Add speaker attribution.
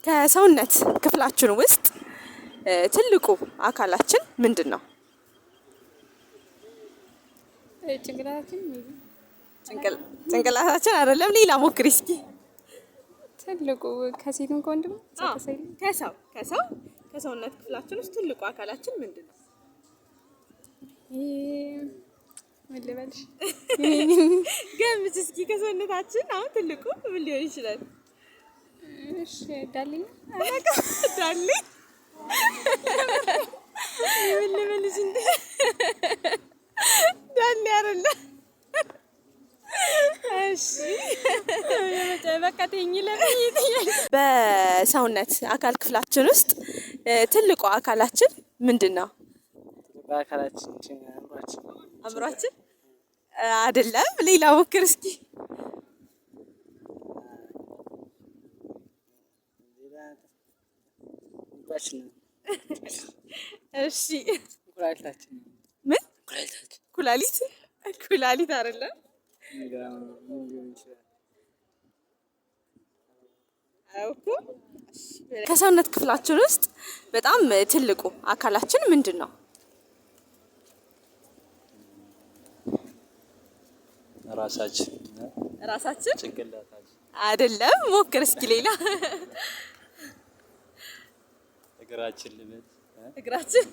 Speaker 1: ከሰውነት ክፍላችን ውስጥ ትልቁ አካላችን ምንድነው? ጭንቅላታችን አይደለም፣ ሌላ ሞክሪ እስኪ።
Speaker 2: ትልቁ ከሴትም ከወንድም
Speaker 1: ከሰውነት ክፍላችን ውስጥ ትልቁ አካላችን ምንድነው?
Speaker 2: ምን ልበልሽ?
Speaker 1: ገምች እስኪ። ከሰውነታችን አሁን ትልቁ ምን ሊሆን ይችላል?
Speaker 2: እሺ ዳሌ
Speaker 1: ዳሌ። ምን ልበልሽ እንዴ? ዳሌ አይደለም። እሺ
Speaker 2: በቃ ተይኝ። ለምን ይጥያል?
Speaker 1: በሰውነት አካል ክፍላችን ውስጥ ትልቁ አካላችን ምንድነው?
Speaker 3: በአካላችን
Speaker 1: አእምሯችን አይደለም፣ ሌላ ሞክር እስኪ። እሺ
Speaker 3: ኩላሊታችን።
Speaker 1: ምን? ኩላሊት አይደለም። ከሰውነት ክፍላችን ውስጥ በጣም ትልቁ አካላችን ምንድነው? ራሳችን
Speaker 3: ጭንቅላታችን
Speaker 1: አይደለም። ሞክር እስኪ ሌላ።
Speaker 3: እግራችን ልበል።
Speaker 1: እግራችን